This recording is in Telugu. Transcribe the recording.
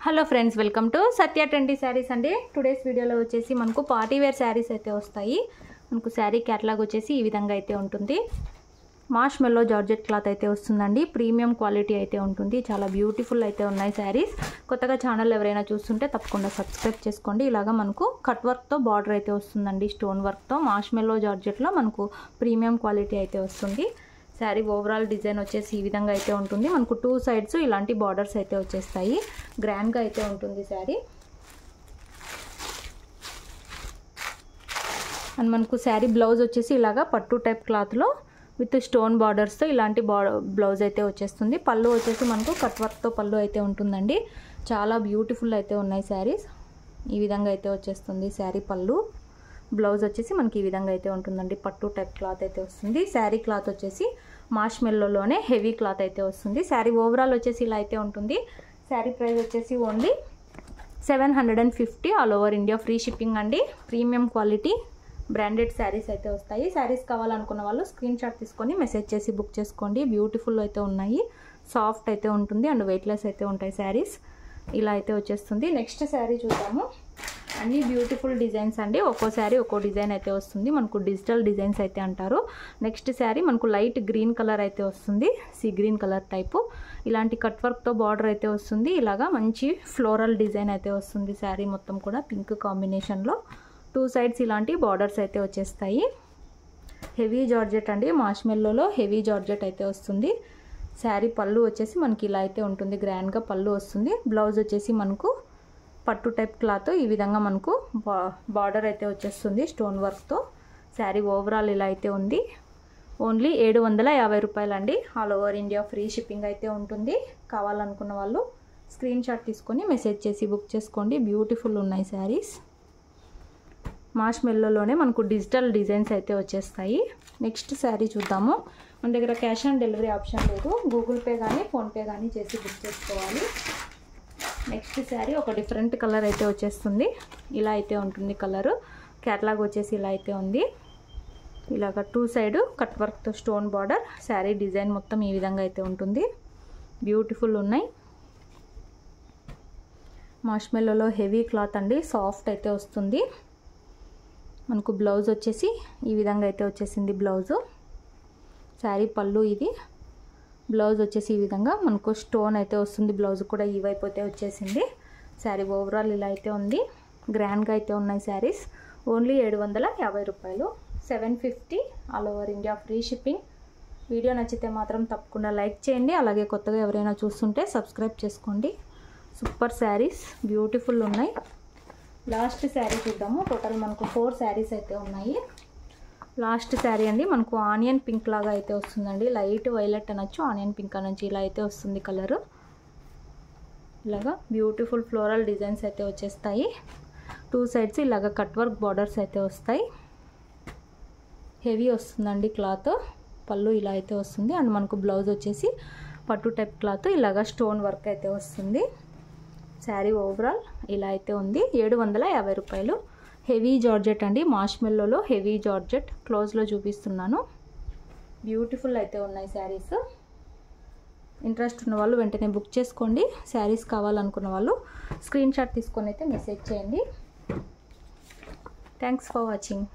Hello friends, welcome to Satya trendy saris అండి. టుడేస్ వీడియోలో వచ్చేసి మనకు పార్టీ వేర్ శారీస్ అయితే వస్తాయి. మనకు శారీ క్యాటలాగ్ వచ్చేసి ఈ విధంగా అయితే ఉంటుంది. మార్ష్ మెల్లో జార్జెట్ క్లాత్ అయితే వస్తుందండి. ప్రీమియం క్వాలిటీ అయితే ఉంటుంది. చాలా బ్యూటిఫుల్ అయితే ఉన్నాయి శారీస్. కొత్తగా ఛానల్ ఎవరైనా చూస్తుంటే తప్పకుండా సబ్స్క్రైబ్ చేసుకోండి. ఇలాగా మనకు కట్ వర్క్తో బార్డర్ అయితే వస్తుందండి. స్టోన్ వర్క్తో మార్ష్ మెల్లో జార్జెట్లో మనకు ప్రీమియం క్వాలిటీ అయితే వస్తుంది. శారీ ఓవరాల్ డిజైన్ వచ్చేసి ఈ విధంగా అయితే ఉంటుంది. మనకు టూ సైడ్స్ ఇలాంటి బార్డర్స్ అయితే వచ్చేస్తాయి. గ్రాండ్గా అయితే ఉంటుంది శారీ. అండ్ మనకు శారీ బ్లౌజ్ వచ్చేసి ఇలాగా పట్టు టైప్ క్లాత్లో విత్ స్టోన్ బార్డర్స్తో ఇలాంటి బ్లౌజ్ అయితే వచ్చేస్తుంది. పళ్ళు వచ్చేసి మనకు కట్ వర్క్తో పళ్ళు అయితే ఉంటుందండి. చాలా బ్యూటిఫుల్ అయితే ఉన్నాయి శారీస్. ఈ విధంగా అయితే వచ్చేస్తుంది శారీ పళ్ళు. బ్లౌజ్ వచ్చేసి మనకి ఈ విధంగా అయితే ఉంటుందండి. పట్టు టైప్ క్లాత్ అయితే వస్తుంది. శారీ క్లాత్ వచ్చేసి మార్ష్ మెల్లోనే హెవీ క్లాత్ అయితే వస్తుంది. శారీ ఓవరాల్ వచ్చేసి ఇలా అయితే ఉంటుంది. శారీ ప్రైస్ వచ్చేసి only 750 all over India free shipping అండి. ప్రీమియం క్వాలిటీ బ్రాండెడ్ శారీస్ అయితే వస్తాయి. శారీస్ కావాలనుకున్న వాళ్ళు స్క్రీన్ షాట్ తీసుకొని మెసేజ్ చేసి బుక్ చేసుకోండి. బ్యూటిఫుల్ అయితే ఉన్నాయి. సాఫ్ట్ అయితే ఉంటుంది అండ్ వెయిట్లెస్ అయితే ఉంటాయి శారీస్. ఇలా అయితే వచ్చేస్తుంది. నెక్స్ట్ శారీ చూద్దాము. అన్ని బ్యూటిఫుల్ డిజైన్స్ అండి. ఒక్కో శారీ ఒక్కో డిజైన్ అయితే వస్తుంది. మనకు డిజిటల్ డిజైన్స్ అయితే అంటారు. నెక్స్ట్ శారీ మనకు లైట్ గ్రీన్ కలర్ అయితే వస్తుంది. సీ గ్రీన్ కలర్ టైపు ఇలాంటి కట్ వర్క్తో బార్డర్ అయితే వస్తుంది. ఇలాగా మంచి ఫ్లోరల్ డిజైన్ అయితే వస్తుంది. శారీ మొత్తం కూడా పింక్ కాంబినేషన్లో టూ సైడ్స్ ఇలాంటి బార్డర్స్ అయితే వచ్చేస్తాయి. హెవీ జార్జెట్ అండి. మార్ష్ మెల్లోలో హెవీ జార్జెట్ అయితే వస్తుంది. శారీ పళ్ళు వచ్చేసి మనకి ఇలా అయితే ఉంటుంది. గ్రాండ్గా పళ్ళు వస్తుంది. బ్లౌజ్ వచ్చేసి మనకు పట్టు టైప్ క్లాత్ ఈ విధంగా మనకు బార్డర్ అయితే వచ్చేస్తుంది స్టోన్ వర్క్తో. శారీ ఓవరాల్ ఇలా అయితే ఉంది. ఓన్లీ 750 రూపాయలు అండి. All over India free shipping అయితే ఉంటుంది. కావాలనుకున్న వాళ్ళు స్క్రీన్ షాట్ తీసుకొని మెసేజ్ చేసి బుక్ చేసుకోండి. బ్యూటిఫుల్ ఉన్నాయి శారీస్. మార్ష్ మెల్లోనే మనకు డిజిటల్ డిజైన్స్ అయితే వచ్చేస్తాయి. నెక్స్ట్ శారీ చూద్దాము. మన దగ్గర క్యాష్ ఆన్ డెలివరీ ఆప్షన్ లేదు. గూగుల్ పే కానీ ఫోన్పే కానీ చేసి బుక్ చేసుకోవాలి. నెక్స్ట్ శారీ ఒక డిఫరెంట్ కలర్ అయితే వచ్చేస్తుంది. ఇలా అయితే ఉంటుంది కలరు. క్యాటలాగ్ వచ్చేసి ఇలా అయితే ఉంది. ఇలాగ టూ సైడ్ కట్ వర్క్తో స్టోన్ బార్డర్. శారీ డిజైన్ మొత్తం ఈ విధంగా అయితే ఉంటుంది. బ్యూటిఫుల్ ఉన్నాయి. మార్ష్ మెల్లోలో హెవీ క్లాత్ అండి. సాఫ్ట్ అయితే వస్తుంది. మనకు బ్లౌజ్ వచ్చేసి ఈ విధంగా అయితే వచ్చేసింది బ్లౌజు. శారీ పళ్ళు ఇది. బ్లౌజ్ వచ్చేసి ఈ విధంగా మనకు స్టోన్ అయితే వస్తుంది. బ్లౌజ్ కూడా ఈ వైపు అయితే వచ్చేసింది. శారీ ఓవరాల్ ఇలా అయితే ఉంది. గ్రాండ్గా అయితే ఉన్నాయి శారీస్. ఓన్లీ 750 రూపాయలు. 750 all over India free shipping. Video నచ్చితే మాత్రం తప్పకుండా లైక్ చేయండి. అలాగే కొత్తగా ఎవరైనా చూస్తుంటే సబ్స్క్రైబ్ చేసుకోండి. సూపర్ శారీస్ బ్యూటిఫుల్ ఉన్నాయి. లాస్ట్ శారీ చూద్దాము. టోటల్ మనకు 4 శారీస్ అయితే ఉన్నాయి. లాస్ట్ శారీ అండి. మనకు ఆనియన్ పింక్ లాగా అయితే వస్తుందండి. లైట్ వైలెట్ అనొచ్చు, ఆనియన్ పింక్ అనొచ్చు. ఇలా అయితే వస్తుంది కలరు. ఇలాగా బ్యూటిఫుల్ ఫ్లోరల్ డిజైన్స్ అయితే వచ్చేస్తాయి. టూ సైడ్స్ ఇలాగ కట్ వర్క్ బార్డర్స్ అయితే వస్తాయి. హెవీ వస్తుందండి క్లాత్. పళ్ళు ఇలా అయితే వస్తుంది. అండ్ మనకు బ్లౌజ్ వచ్చేసి పట్టు టైప్ క్లాత్ ఇలాగ స్టోన్ వర్క్ అయితే వస్తుంది. శారీ ఓవరాల్ ఇలా అయితే ఉంది. 750 రూపాయలు. హెవీ జార్జెట్ అండి. మార్ష్ మెల్లోలో హెవీ జార్జెట్ క్లోజ్లో చూపిస్తున్నాను. బ్యూటిఫుల్ అయితే ఉన్నాయి శారీస్. ఇంట్రెస్ట్ ఉన్న వాళ్ళు వెంటనే బుక్ చేసుకోండి. శారీస్ కావాలనుకున్న వాళ్ళు స్క్రీన్ షాట్ తీసుకొని అయితే మెసేజ్ చేయండి. Thanks for watching.